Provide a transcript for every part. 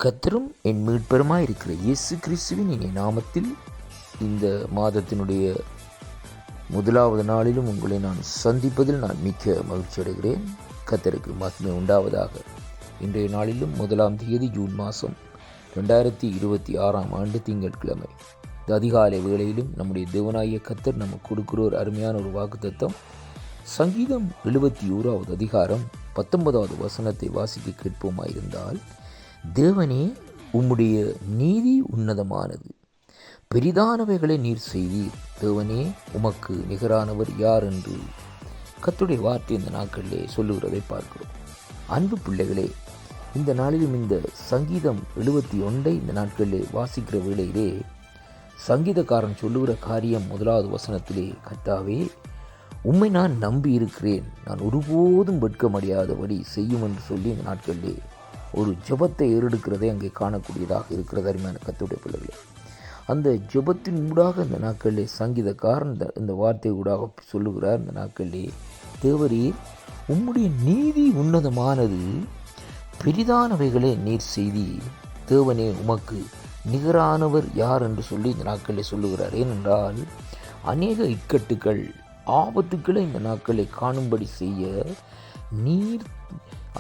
கர்த்தரும் என் மீட்பருமாய் இருக்கிற இயேசு கிறிஸ்துவின் இனிய நாமத்தில் இந்த மாதத்தினுடைய முதலாவது நாளிலும் உங்களை நான் சந்திப்பதில் நான் மிக்க மகிழ்ச்சி அடைகிறேன். கர்த்தருக்கு மகிமை உண்டாவதாக. இன்றைய நாளிலும் 1ஆம் தேதி ஜூன் மாதம் 2026 திங்கட்கிழமை இந்த அதிகாலை வேளையிலும் நம்முடைய தேவனாகிய கர்த்தர் நமக்கு கொடுக்கிற ஒரு அருமையான ஒரு வாக்குத்தத்தம். சங்கீதம் 71வது அதிகாரம் 19வது வசனத்தை வாசிக்க கேட்போமாயிருந்தால், தேவனே, உம்முடைய நீதி உன்னதமானது, பெரிதானவைகளை நீர் செய்தீர். தேவனே, உமக்கு நிகரானவர் யார் என்று கர்த்தருடைய வார்த்தை இந்த நாட்களிலே சொல்லுகிறதை பார்க்கிறோம். அன்பு பிள்ளைகளே, இந்த நாளிலும் இந்த சங்கீதம் 71 இந்த நாட்களிலே வாசிக்கிற வேளையிலே சங்கீதக்காரன் சொல்லுகிற காரியம் 1வது வசனத்திலே, கர்த்தாவே, உம்மை நான் நம்பி இருக்கிறேன், நான் ஒருபோதும் வெட்கமடையாதபடி செய்யும் என்று சொல்லி இந்த நாட்களிலே ஒரு ஜெபத்தை ஏறெடுக்கிறதை அங்கே காணக்கூடியதாக இருக்கிறது. அருமையான கர்த்தருடைய பிள்ளைகளே, அந்த ஜெபத்தின் ஊடாக இந்த நாட்களிலே சங்கீதக்காரன் இந்த வார்த்தை ஊடாக சொல்லுகிறார். இந்த நாட்களிலே, தேவரீர், உம்முடைய நீதி உன்னதமானது, பெரிதானவைகளே நீர் செய்தீர். தேவனே, உமக்கு நிகரானவர் யார் என்று சொல்லி இந்த நாட்களிலே சொல்லுகிறார். ஏனென்றால் அநேக இக்கட்டுகள், ஆபத்துக்களை இந்த நாட்களை காணும்படி செய்ய நீர்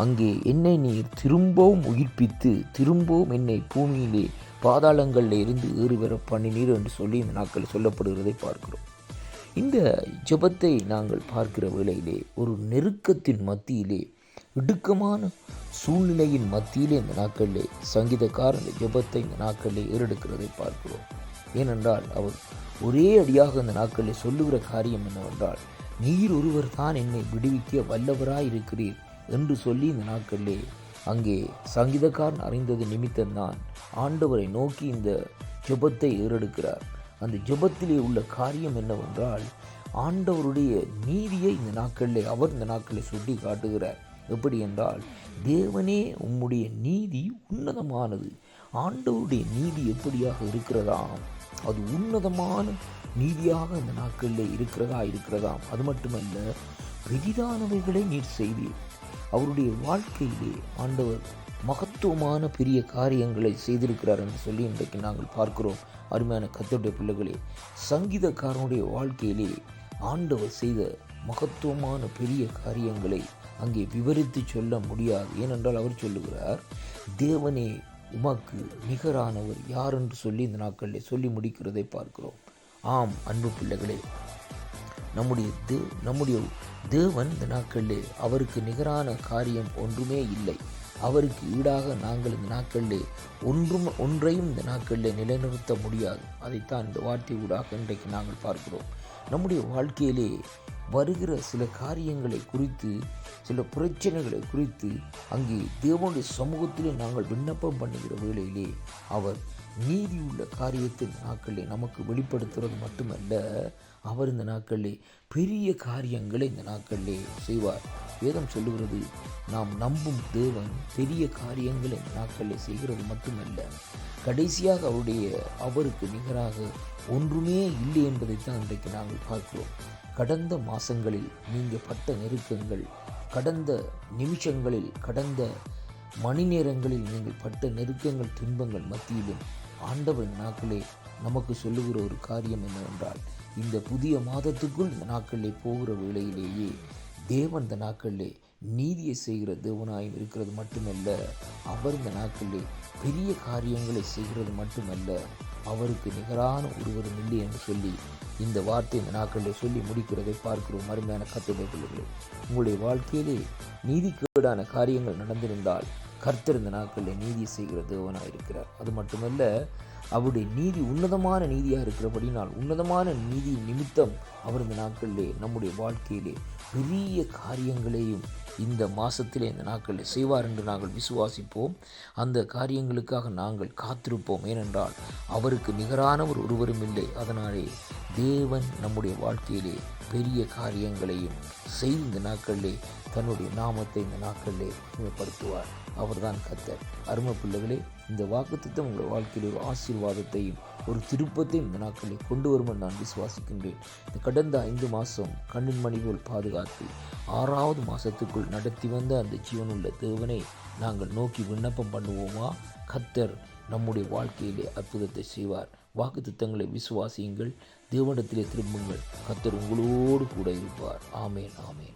அங்கே என்னை நீர் திரும்பவும் உயிர்ப்பித்து திரும்பவும் என்னை பூமியிலே பாதாளங்களில் இருந்து ஏறுவர பண்ணினீர் என்று சொல்லி இந்த நாட்களில் சொல்லப்படுகிறதை பார்க்கிறோம். இந்த ஜெபத்தை நாங்கள் பார்க்கிற வேளையிலே ஒரு நெருக்கத்தின் மத்தியிலே, இடுக்கமான சூழ்நிலையின் மத்தியிலே இந்த நாட்களிலே சங்கீதக்காரன் இந்த ஜெபத்தை இந்த நாட்களிலே ஏறெடுக்கிறதை பார்க்கிறோம். ஏனென்றால் அவர் ஒரே அடியாக இந்த நாட்களில் சொல்லுகிற காரியம் என்னவென்றால், நீர் ஒருவர் தான் என்னை விடுவிக்க வல்லவராய் இருக்கிறீர் என்று சொல்லி இந்த நாட்களிலே அங்கே சங்கீதக்காரன் அறிந்தது நிமித்தம்தான் ஆண்டவரை நோக்கி இந்த ஜெபத்தை ஏறெடுக்கிறார். அந்த ஜெபத்திலே உள்ள காரியம் என்னவென்றால், ஆண்டவருடைய நீதியை இந்த நாட்களிலே அவர் இந்த நாட்களை சுட்டி காட்டுகிறார். எப்படி என்றால், தேவனே, உம்முடைய நீதி உன்னதமானது. ஆண்டவருடைய நீதி எப்படியாக இருக்கிறதாம்? அது உன்னதமான நீதியாக இந்த நாட்களில் இருக்கிறதாம். அது மட்டுமல்ல, பெரிதானவைகளை நீர் செய்தீர். அவருடைய வாழ்க்கையிலே ஆண்டவர் மகத்துவமான பெரிய காரியங்களை செய்திருக்கிறார் என்று சொல்லி இன்றைக்கு நாங்கள் பார்க்கிறோம். அருமையான கர்த்தருடைய பிள்ளைகளே, சங்கீதக்காரனுடைய வாழ்க்கையிலே ஆண்டவர் செய்த மகத்துவமான பெரிய காரியங்களை அங்கே விவரித்து சொல்ல முடியாது. ஏனென்றால் அவர் சொல்லுகிறார், தேவனே, உமக்கு நிகரானவர் யார் என்று சொல்லி இந்த நாட்களில் சொல்லி முடிக்கிறதை பார்க்கிறோம். ஆம் அன்பு பிள்ளைகளே, நம்முடைய தேவன் இந்த நாட்களிலே அவருக்கு நிகரான காரியம் ஒன்றுமே இல்லை. அவருக்கு ஈடாக நாங்கள் இந்த நாட்களிலே ஒன்றையும் இந்த நாட்களிலே நிலைநிறுத்த முடியாது. அதைத்தான் இந்த வார்த்தை ஊடாக இன்றைக்கு நாங்கள் பார்க்கிறோம். நம்முடைய வாழ்க்கையிலே வருகிற சில காரியங்களை குறித்து, சில பிரச்சனைகளை குறித்து அங்கே தேவனுடைய சமூகத்திலே நாங்கள் விண்ணப்பம் பண்ணுகிற வேளையிலே அவர் நீதியுள்ள காரியத்தை இந்த நாட்களிலே நமக்கு வெளிப்படுத்துறது மட்டுமல்ல, அவர் இந்த நாட்களிலே பெரிய காரியங்களை இந்த நாட்களிலே செய்வார். வேதம் சொல்லுகிறது, நாம் நம்பும் தேவன் பெரிய காரியங்களை இந்த நாட்களிலே செய்கிறது மட்டுமல்ல, கடைசியாக அவருக்கு நிகராக ஒன்றுமே இல்லை என்பதைத்தான் இன்றைக்கு நாங்கள் பார்க்கிறோம். கடந்த மாதங்களில் நீங்கள் பட்ட நெருக்கங்கள், கடந்த நிமிஷங்களில், கடந்த மணி நேரங்களில் நீங்கள் பட்ட நெருக்கங்கள், துன்பங்கள் மத்தியிலும் ஆண்டவர் நாட்களே நமக்கு சொல்லுகிற ஒரு காரியம் என்னவென்றால், இந்த புதிய மாதத்துக்குள் இந்த நாட்களிலே போகிற வேளையிலேயே தேவன் இந்த நாட்களிலே நீதியை செய்கிற தேவனாயும் இருக்கிறது மட்டுமல்ல, அவர் இந்த நாட்களிலே பெரிய காரியங்களை செய்கிறது மட்டுமல்ல, அவருக்கு நிகரான ஒருவரும் இல்லை என்று சொல்லி இந்த வார்த்தை இந்த நாட்களிலே சொல்லி முடிக்கிறதை பார்க்கிறோம். அருமையான கர்த்தருடைய பிள்ளைகளே, உங்களுடைய வாழ்க்கையிலே நீதிக்கேடான காரியங்கள் நடந்திருந்தால் கர்த்தர் இந்த நாட்களில் நீதியை செய்கிற தேவனாக இருக்கிறார். அது மட்டுமல்ல, அவருடைய நீதி உன்னதமான நீதியாக இருக்கிறபடினால் உன்னதமான நீதி நிமித்தம் அவர் இந்த நாட்களிலே நம்முடைய வாழ்க்கையிலே பெரிய காரியங்களையும் இந்த மாதத்திலே இந்த நாட்களில் செய்வார் என்று நாங்கள் விசுவாசிப்போம். அந்த காரியங்களுக்காக நாங்கள் காத்திருப்போம். ஏனென்றால் அவருக்கு நிகரானவர் ஒருவரும் இல்லை. அதனாலே தேவன் நம்முடைய வாழ்க்கையிலே பெரிய காரியங்களையும் செய்து இந்த நாட்களிலே தன்னுடைய நாமத்தை இந்த நாட்களிலே மேம்படுத்துவார். அவர்தான் கர்த்தர். அருமை பிள்ளைகளே, இந்த வாக்குத்தத்தம் உங்கள் வாழ்க்கையில் ஒரு ஆசீர்வாதத்தையும் ஒரு திருப்பத்தையும் இந்த நாட்களில் கொண்டு வரும் என்று நான் விசுவாசிக்கின்றேன். இந்த கடந்த 5 மாதம் கண்ணின் மணி போல் பாதுகாத்து 6வது மாதத்துக்குள் நடத்தி வந்த அந்த ஜீவனுள்ள தேவனை நாங்கள் நோக்கி விண்ணப்பம் பண்ணுவோமா? கர்த்தர் நம்முடைய வாழ்க்கையிலே அற்புதத்தை செய்வார். வாக்குத்தத்தங்களை விசுவாசியுங்கள், தேவனிடத்திலே திரும்புங்கள். கர்த்தர் உங்களோடு கூட இருப்பார். ஆமேன், ஆமேன்.